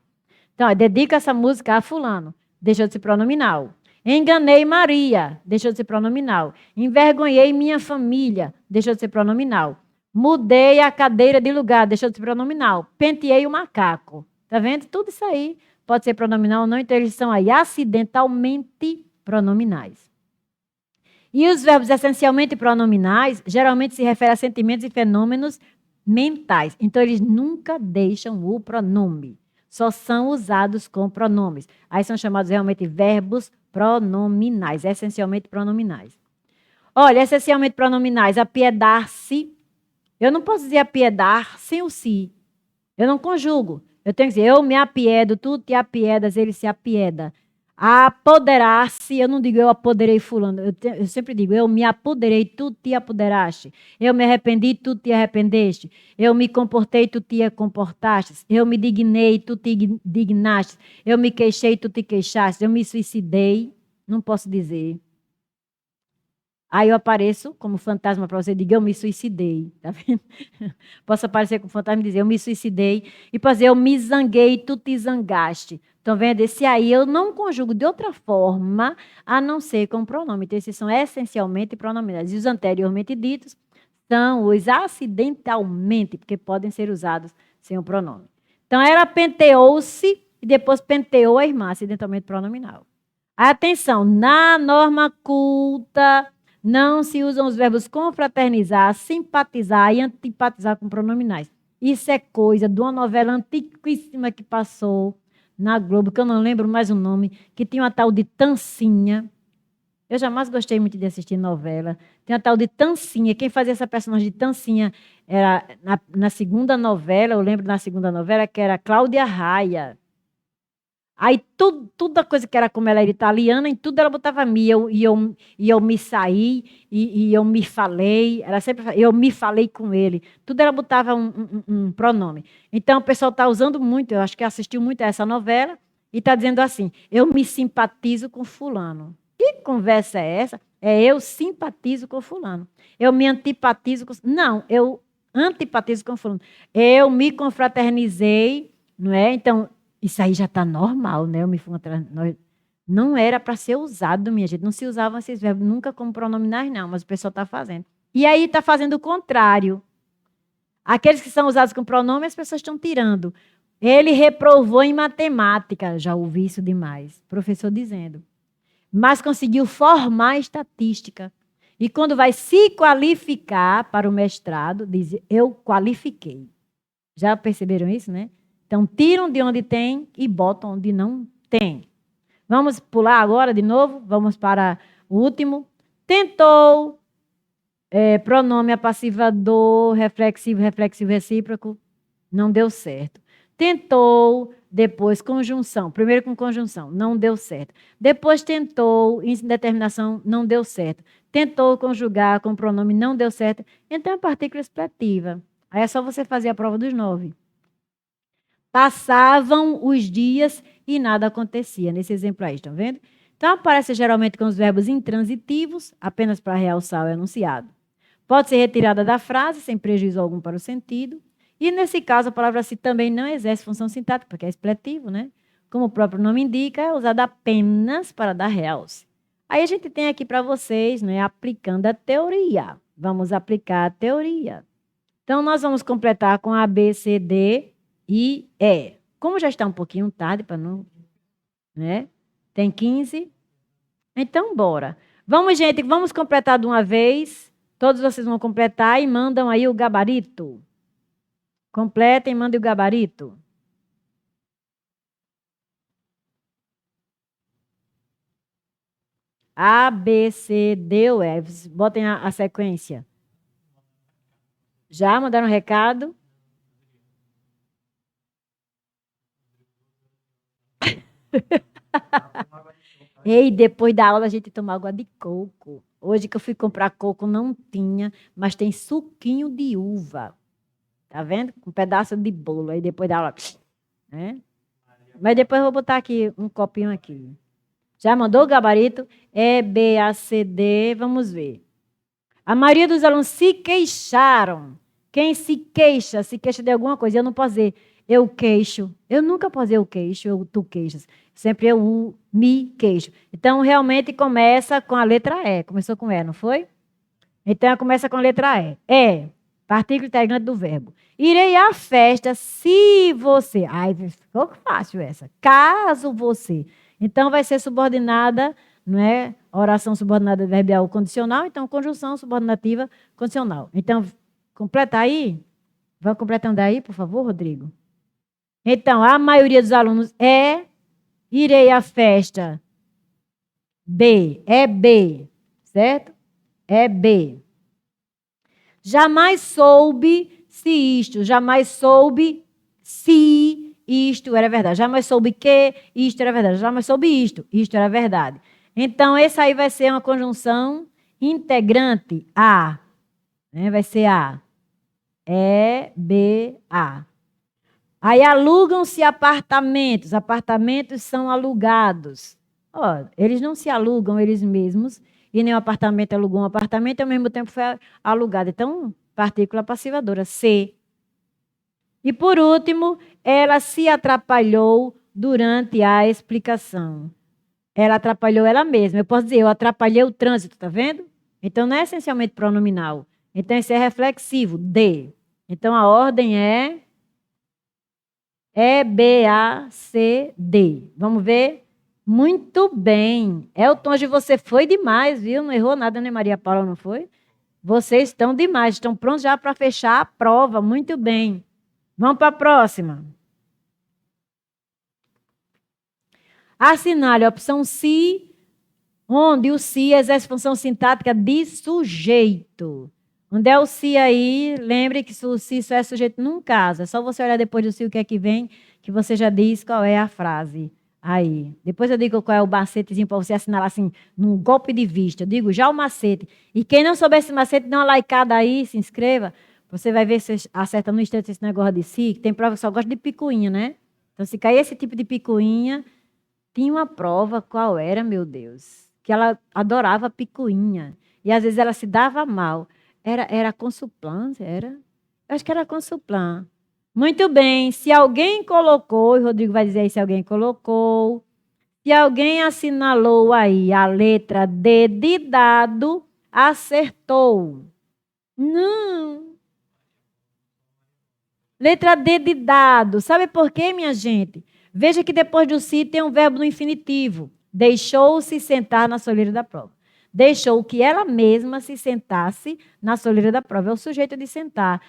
Então, dedico essa música a fulano, deixou de ser pronominal. Enganei Maria, deixou de ser pronominal. Envergonhei minha família, deixou de ser pronominal. Mudei a cadeira de lugar, deixou de ser pronominal. Penteei o macaco. Tá vendo? Tudo isso aí pode ser pronominal ou não, então eles são aí acidentalmente pronominais. E os verbos essencialmente pronominais geralmente se referem a sentimentos e fenômenos mentais. Então, eles nunca deixam o pronome. Só são usados com pronomes. Aí são chamados realmente verbos pronominais, essencialmente pronominais. Olha, essencialmente pronominais, apiedar-se. Eu não posso dizer apiedar sem o si. Eu não conjugo. Eu tenho que dizer, eu me apiedo, tu te apiedas, ele se apieda. Apoderar-se, eu não digo eu apoderei fulano, eu sempre digo, eu me apoderei, tu te apoderaste. Eu me arrependi, tu te arrependeste. Eu me comportei, tu te comportaste. Eu me dignei, tu te dignaste. Eu me queixei, tu te queixaste. Eu me suicidei, não posso dizer. Aí eu apareço como fantasma para você dizer, eu me suicidei. Tá vendo? Posso aparecer como fantasma e dizer, eu me suicidei. E posso dizer, eu me zanguei, tu te zangaste. Estão vendo? Esse aí eu não conjugo de outra forma a não ser com pronome. Então, esses são essencialmente pronominais. E os anteriormente ditos são os acidentalmente, porque podem ser usados sem o pronome. Então, ela penteou-se e depois penteou a irmã, acidentalmente pronominal. Atenção, na norma culta não se usam os verbos confraternizar, simpatizar e antipatizar com pronominais. Isso é coisa de uma novela antiquíssima que passou na Globo, que eu não lembro mais o nome, que tinha uma tal de Tancinha. Eu jamais gostei muito de assistir novela. Tem a tal de Tancinha. Quem fazia essa personagem de Tancinha era na segunda novela, eu lembro na segunda novela, que era Cláudia Raia. Aí tudo a coisa que era como ela era italiana, em tudo ela botava me. Eu me saí, e eu me falei. Ela sempre eu me falei com ele. Tudo ela botava um pronome. Então o pessoal está usando muito, eu acho que assistiu muito a essa novela, e está dizendo assim: eu me simpatizo com fulano. Que conversa é essa? É eu simpatizo com fulano. Eu me antipatizo com. Não, eu antipatizo com fulano. Eu me confraternizei, não é? Então, isso aí já está normal, né? Eu me não era para ser usado, minha gente. Não se usavam esses verbos nunca como pronominais, não, mas o pessoal está fazendo. E aí está fazendo o contrário. Aqueles que são usados com pronome, as pessoas estão tirando. Ele reprovou em matemática. Já ouvi isso demais. Professor dizendo. Mas conseguiu formar estatística. E quando vai se qualificar para o mestrado, diz: eu qualifiquei. Já perceberam isso, né? Então, tiram de onde tem e botam onde não tem. Vamos pular agora de novo? Vamos para o último. Tentou, pronome apassivador, reflexivo, reflexivo recíproco, não deu certo. Tentou, depois conjunção. Primeiro com conjunção, não deu certo. Depois tentou, indeterminação, não deu certo. Tentou conjugar com pronome, não deu certo. Então, é partícula expletiva. Aí é só você fazer a prova dos 9. Passavam os dias e nada acontecia. Nesse exemplo aí, estão vendo? Então, aparece geralmente com os verbos intransitivos, apenas para realçar o enunciado. Pode ser retirada da frase, sem prejuízo algum para o sentido. E, nesse caso, a palavra se também não exerce função sintática, porque é expletivo, né? Como o próprio nome indica, é usada apenas para dar realce. Aí a gente tem aqui para vocês, né, aplicando a teoria. Vamos aplicar a teoria. Então, nós vamos completar com A, B, C, D e E. Como já está um pouquinho tarde, para não... né? Tem 15. Então, bora. Vamos, gente, vamos completar de uma vez. Todos vocês vão completar e mandam aí o gabarito. Completem, mandem o gabarito. A, B, C, D ou E. Botem a sequência. Já mandaram um recado? Ei, depois da aula a gente toma água de coco. Hoje que eu fui comprar coco não tinha, mas tem suquinho de uva. Tá vendo? Um pedaço de bolo. Aí depois da aula... né? Mas depois eu vou botar aqui um copinho aqui. Já mandou o gabarito? E, B, A, C, D. Vamos ver. A maioria dos alunos se queixaram. Quem se queixa de alguma coisa. Eu não posso dizer eu queixo. Eu nunca posso dizer eu queixo, tu queixas. Sempre eu me queixo. Então, realmente começa com a letra E. Começou com E, não foi? Então, começa com a letra E. É, partícula integrante do verbo. Irei à festa se você... Ai, ficou fácil essa. Caso você... Então, vai ser subordinada, não é? Oração subordinada adverbial condicional. Então, conjunção subordinativa condicional. Então, completa aí. Vai completando aí, por favor, Rodrigo. Então, a maioria dos alunos é... Irei à festa. B. É B. Certo? É B. Jamais soube se isto. Jamais soube se isto era verdade. Jamais soube que isto era verdade. Jamais soube isto. Isto era verdade. Então, esse aí vai ser uma conjunção integrante. A. Né? Vai ser A. E, B, A. Aí alugam-se apartamentos. Apartamentos são alugados. Ó, eles não se alugam eles mesmos, e nem o apartamento alugou um apartamento e ao mesmo tempo foi alugado. Então, partícula passivadora, C. E por último, ela se atrapalhou durante a explicação. Ela atrapalhou ela mesma. Eu posso dizer, eu atrapalhei o trânsito, tá vendo? Então, não é essencialmente pronominal. Então, esse é reflexivo, D. Então, a ordem é... E, B, A, C, D. Vamos ver? Muito bem. Elton, hoje você foi demais, viu? Não errou nada, né, Maria Paula, não foi? Vocês estão demais, estão prontos já para fechar a prova. Muito bem. Vamos para a próxima. Assinale a opção C, onde o se exerce função sintática de sujeito. Onde é o se aí, lembre que o se só é sujeito num caso. É só você olhar depois do se o que é que vem, que você já diz qual é a frase. Aí. Depois eu digo qual é o macetezinho para você assinalar assim, num golpe de vista. Eu digo já o macete. E quem não souber esse macete, dá uma likeada aí, se inscreva. Você vai ver se acerta no instante esse negócio de si, que tem prova que só gosta de picuinha, né? Então, se cair esse tipo de picuinha, tinha uma prova, qual era, meu Deus? Que ela adorava picuinha. E às vezes ela se dava mal. Era Consuplan, era? Eu acho que era Consuplan. Muito bem, se alguém colocou, e o Rodrigo vai dizer aí se alguém colocou, se alguém assinalou aí a letra D de dado, acertou. Não. Letra D de dado. Sabe por quê, minha gente? Veja que depois do se tem um verbo no infinitivo. Deixou-se sentar na soleira da prova. Deixou que ela mesma se sentasse na soleira da prova. É o sujeito de sentar.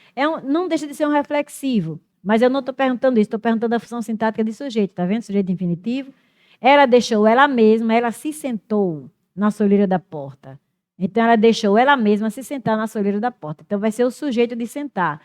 Não deixa de ser um reflexivo. Mas eu não estou perguntando isso, estou perguntando a função sintática de sujeito. Está vendo? Sujeito infinitivo. Ela deixou ela mesma, ela se sentou na soleira da porta. Então, ela deixou ela mesma se sentar na soleira da porta. Então, vai ser o sujeito de sentar.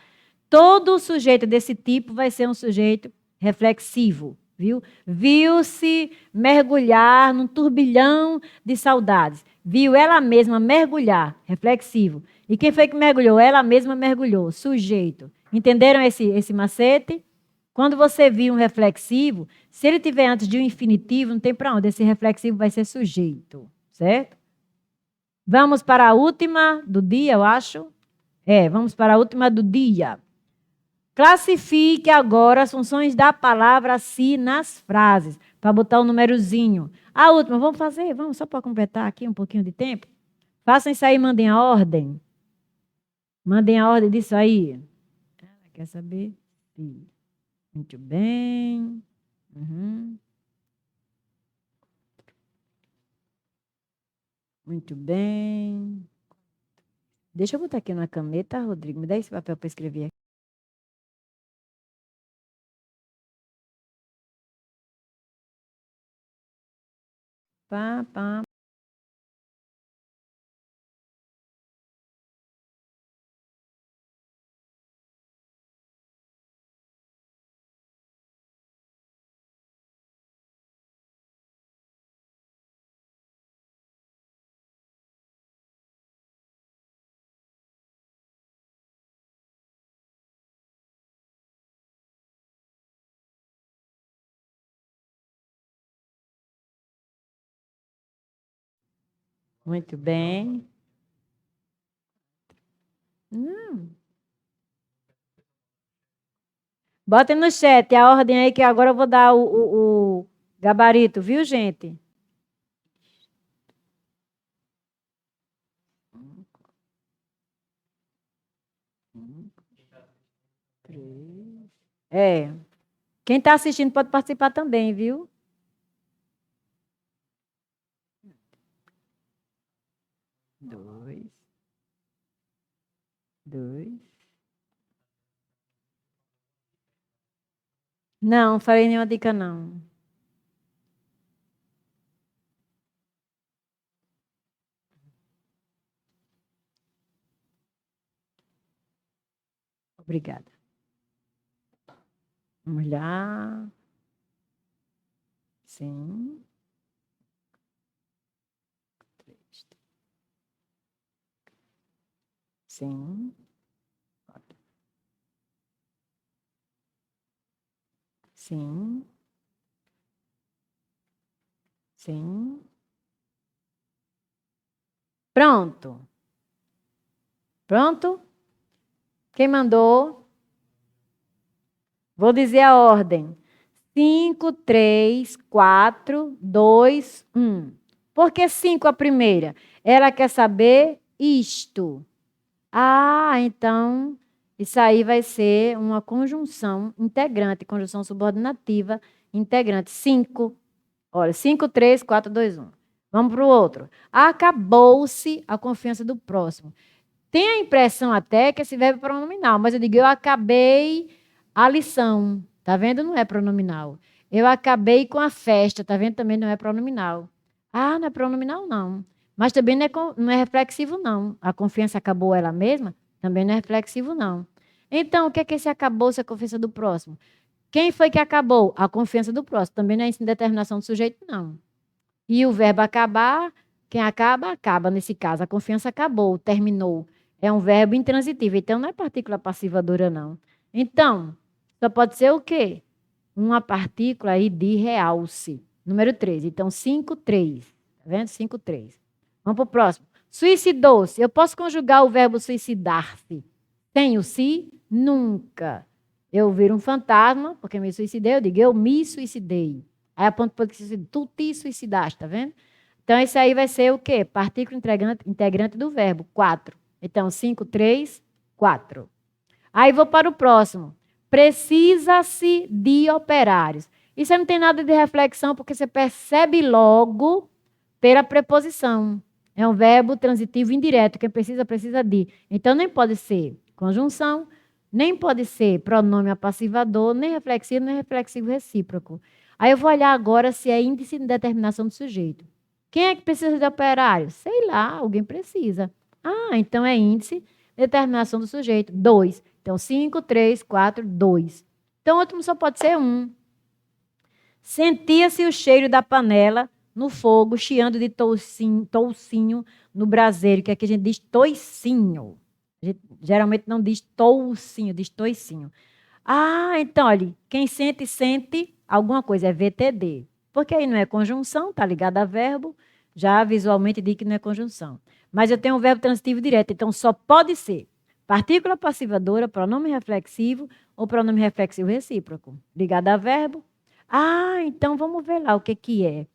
Todo sujeito desse tipo vai ser um sujeito reflexivo, viu? Viu-se mergulhar num turbilhão de saudades. Viu ela mesma mergulhar, reflexivo. E quem foi que mergulhou? Ela mesma mergulhou, sujeito. Entenderam esse macete? Quando você viu um reflexivo, se ele tiver antes de um infinitivo, não tem para onde. Esse reflexivo vai ser sujeito, certo? Vamos para a última do dia, eu acho. Vamos para a última do dia. Classifique agora as funções da palavra se nas frases, para botar o númerozinho. A última, vamos só para completar aqui um pouquinho de tempo. Façam isso aí, mandem a ordem. Mandem a ordem disso aí. Ela quer saber? Sim. Muito bem. Muito bem. Deixa eu botar aqui na caneta, Rodrigo. Me dá esse papel para escrever aqui. Pá, pá. Muito bem. Botem no chat a ordem aí que agora eu vou dar o gabarito, viu, gente? Quem está assistindo pode participar também, viu? Dois. Não, falei nenhuma dica, não. Obrigada. Vamos lá. Sim. Sim. Sim. Sim. Pronto. Pronto? Quem mandou? Vou dizer a ordem. 5, 3, 4, 2, 1. Por que 5 a primeira? Ela quer saber isto. Então, isso aí vai ser uma conjunção integrante, conjunção subordinativa integrante. 5. Olha, 5, 3, 4, 2, 1. Vamos para o outro. Acabou-se a confiança do próximo. Tem a impressão até que esse verbo é pronominal, mas eu digo, eu acabei a lição. Tá vendo? Não é pronominal. Eu acabei com a festa. Tá vendo? Também não é pronominal. Ah, não é pronominal, não. Mas também não é reflexivo, não. A confiança acabou ela mesma, também não é reflexivo, não. Então, o que é que esse acabou se a confiança do próximo? Quem foi que acabou? A confiança do próximo. Também não é indeterminação do sujeito, não. E o verbo acabar, quem acaba, acaba. Nesse caso, a confiança acabou, terminou. É um verbo intransitivo. Então, não é partícula passivadora, não. Então, só pode ser o quê? Uma partícula aí de realce. Número 3. Então, 5, 3. Tá vendo? 5, 3. Vamos para o próximo. Suicidou-se. Eu posso conjugar o verbo suicidar-se sem o se? Nunca. Eu viro um fantasma, porque me suicidei, eu digo, eu me suicidei. Aí aponto para o tu te suicidaste, tá vendo? Então, esse aí vai ser o quê? Partícula integrante do verbo, 4. Então, 5, 3, 4. Aí vou para o próximo. Precisa-se de operários. Isso aí não tem nada de reflexão, porque você percebe logo pela preposição. É um verbo transitivo indireto. Quem precisa, precisa de. Então, nem pode ser conjunção, nem pode ser pronome apassivador, nem reflexivo recíproco. Aí eu vou olhar agora se é índice de determinação do sujeito. Quem é que precisa de operário? Sei lá, alguém precisa. Ah, então é índice de determinação do sujeito. 2. Então, 5, 3, 4, 2. Então, o último só pode ser 1. Sentia-se o cheiro da panela no fogo, chiando de toucinho no braseiro, que aqui a gente diz toicinho. A gente geralmente não diz toucinho, diz toicinho. Ah, então, olha, quem sente, sente alguma coisa, é VTD. Porque aí não é conjunção, tá ligado a verbo, já visualmente diz que não é conjunção. Mas eu tenho um verbo transitivo direto, então só pode ser partícula passivadora, pronome reflexivo ou pronome reflexivo recíproco. Ligado a verbo. Ah, então vamos ver lá o que que é.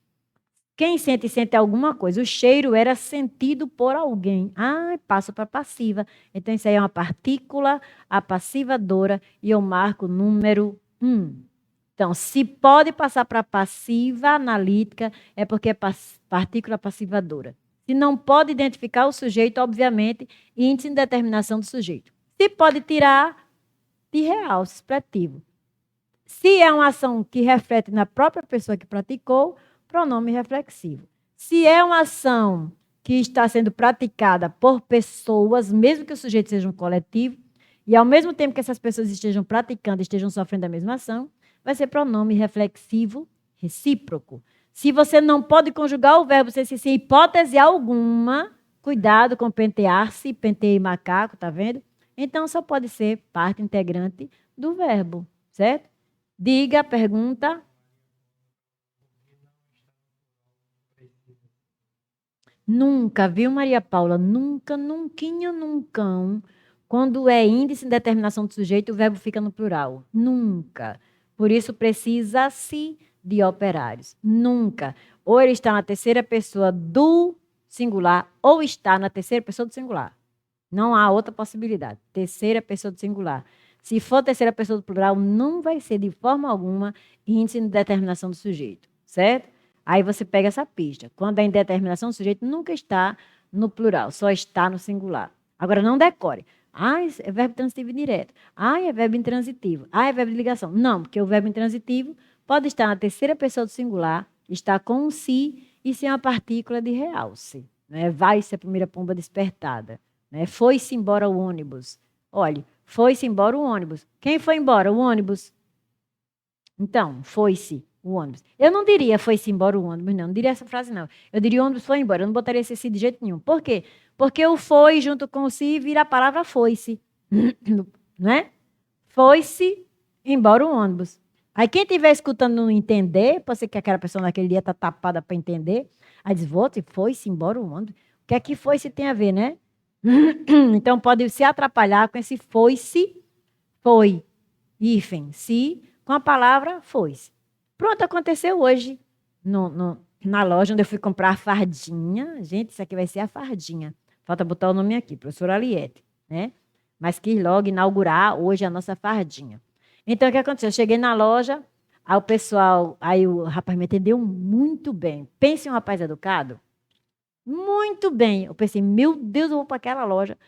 Quem sente, sente alguma coisa. O cheiro era sentido por alguém. Ah, passa para passiva. Então, isso aí é uma partícula apassivadora e eu marco número 1. Então, se pode passar para passiva analítica, é porque é partícula passivadora. Se não pode identificar o sujeito, obviamente, índice de determinação do sujeito. Se pode tirar, de real, expletivo. Se é uma ação que reflete na própria pessoa que praticou, pronome reflexivo. Se é uma ação que está sendo praticada por pessoas, mesmo que o sujeito seja um coletivo, e ao mesmo tempo que essas pessoas estejam praticando, estejam sofrendo a mesma ação, vai ser pronome reflexivo recíproco. Se você não pode conjugar o verbo sem hipótese alguma, cuidado com pentear-se, penteie macaco, tá vendo? Então só pode ser parte integrante do verbo, certo? Diga a pergunta. Nunca, viu, Maria Paula? Nunca, nunquinha, nuncão. Quando é índice de determinação do sujeito, o verbo fica no plural. Nunca. Por isso, precisa-se de operários. Nunca. Ou ele está na terceira pessoa do singular, ou está na terceira pessoa do singular. Não há outra possibilidade. Terceira pessoa do singular. Se for terceira pessoa do plural, não vai ser de forma alguma índice de determinação do sujeito, certo? Aí você pega essa pista. Quando a indeterminação do sujeito nunca está no plural, só está no singular. Agora, não decore. Ah, é verbo transitivo direto. Ah, é verbo intransitivo. Ah, é verbo de ligação. Não, porque o verbo intransitivo pode estar na terceira pessoa do singular, está com um si e ser uma partícula de realce. Né? Vai-se a primeira pomba despertada. Né? Foi-se embora o ônibus. Olhe, foi-se embora o ônibus. Quem foi embora? O ônibus. Então, foi-se o ônibus. Eu não diria foi-se embora o ônibus, não. Não diria essa frase, não. Eu diria o ônibus foi embora. Eu não botaria esse si de jeito nenhum. Por quê? Porque o foi junto com o si vira a palavra foi-se. Né? Foi-se embora o ônibus. Aí quem estiver escutando não entender, pode ser que aquela pessoa naquele dia está tapada para entender. Aí diz, volte, foi-se embora o ônibus. O que é que foi-se tem a ver, né? Então pode se atrapalhar com esse foi-se, foi, hífen, se, com a palavra foi-se. Pronto, aconteceu hoje na loja onde eu fui comprar a fardinha. Gente, isso aqui vai ser a fardinha. Falta botar o nome aqui, professora Aliette, né? Mas quis logo inaugurar hoje a nossa fardinha. Então, o que aconteceu? Eu cheguei na loja, aí o rapaz me atendeu muito bem. Pense em um rapaz educado. Muito bem. Eu pensei, meu Deus, eu vou para aquela loja.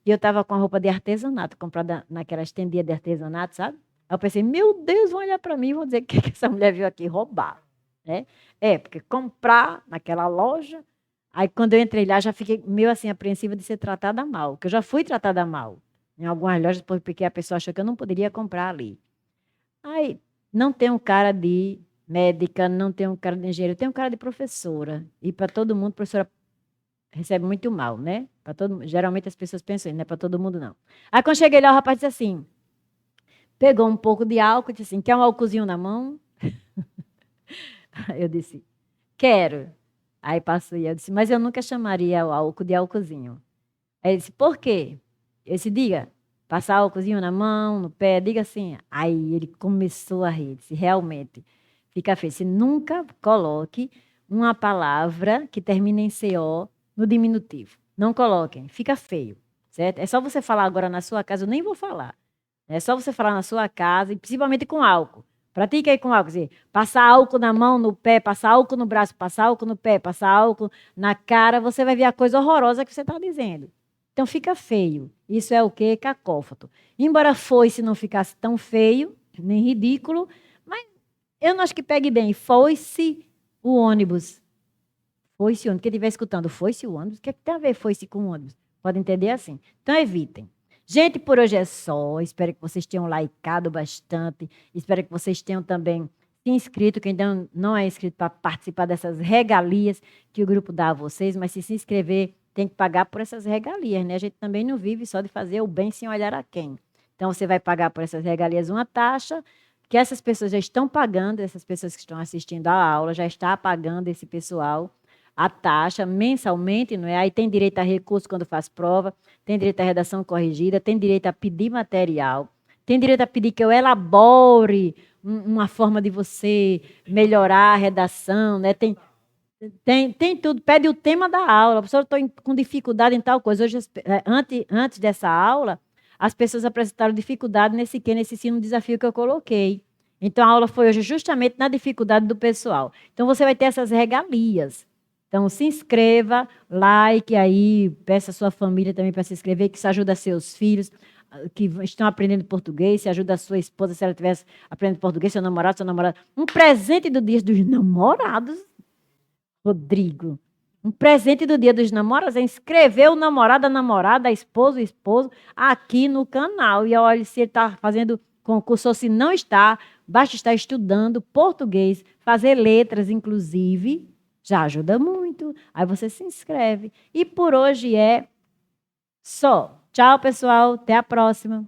E eu estava com a roupa de artesanato, comprada naquelas tendias de artesanato, sabe? Aí eu pensei, meu Deus, vão olhar para mim e vão dizer que essa mulher veio aqui roubar. né? Porque comprar naquela loja, aí quando eu entrei lá, já fiquei meio assim apreensiva de ser tratada mal, porque eu já fui tratada mal em algumas lojas, porque a pessoa achou que eu não poderia comprar ali. Aí, não tem um cara de médica, não tem um cara de engenheiro, tem um cara de professora. E para todo mundo, professora recebe muito mal, né? Para todo, geralmente as pessoas pensam, não é para todo mundo, não. Aí quando cheguei lá, o rapaz disse assim, pegou um pouco de álcool e disse assim, quer um álcoolzinho na mão? Eu disse, quero. Aí passou e eu disse, mas eu nunca chamaria o álcool de álcoolzinho. Aí ele disse, por quê? Eu disse, diga, passar álcoolzinho na mão, no pé, diga assim. Aí ele começou a rir, disse, realmente, fica feio. Você nunca coloque uma palavra que termine em CO no diminutivo. Não coloquem, fica feio, certo? É só você falar agora na sua casa, eu nem vou falar. É só você falar na sua casa, e principalmente com álcool. Pratique aí com álcool. Quer dizer, passar álcool na mão, no pé, passar álcool no braço, passar álcool no pé, passar álcool na cara, você vai ver a coisa horrorosa que você está dizendo. Então fica feio. Isso é o quê? Cacófato. Embora foice não ficasse tão feio, nem ridículo, mas eu não acho que pegue bem. Foice o ônibus. Foice o ônibus. Quem estiver escutando, foice o ônibus, o que, é que tem a ver foice com ônibus? Pode entender assim. Então evitem. Gente, por hoje é só. Espero que vocês tenham likeado bastante. Espero que vocês tenham também se inscrito. Quem ainda não é inscrito para participar dessas regalias que o grupo dá a vocês, mas se inscrever, tem que pagar por essas regalias, né? A gente também não vive só de fazer o bem sem olhar a quem. Então você vai pagar por essas regalias uma taxa que essas pessoas já estão pagando, essas pessoas que estão assistindo à aula já está pagando esse pessoal a taxa mensalmente, não é? Aí tem direito a recurso quando faz prova, tem direito à redação corrigida, tem direito a pedir material, tem direito a pedir que eu elabore uma forma de você melhorar a redação, né? Tem tudo, pede o tema da aula. Professor, eu estou com dificuldade em tal coisa. Hoje, antes dessa aula, as pessoas apresentaram dificuldade nesse ensino desafio que eu coloquei. Então, a aula foi hoje justamente na dificuldade do pessoal. Então, você vai ter essas regalias. Então, se inscreva, like aí, peça a sua família também para se inscrever, que isso ajuda seus filhos que estão aprendendo português, se ajuda a sua esposa, se ela estivesse aprendendo português, seu namorado, sua namorada. Um presente do Dia dos Namorados, Rodrigo. Um presente do Dia dos Namorados é inscrever o namorado, a namorada, a esposa, o esposo aqui no canal. E olha, se ele está fazendo concurso ou se não está, basta estar estudando português, fazer letras, inclusive, já ajuda muito. Aí você se inscreve. E por hoje é só. Tchau, pessoal. Até a próxima.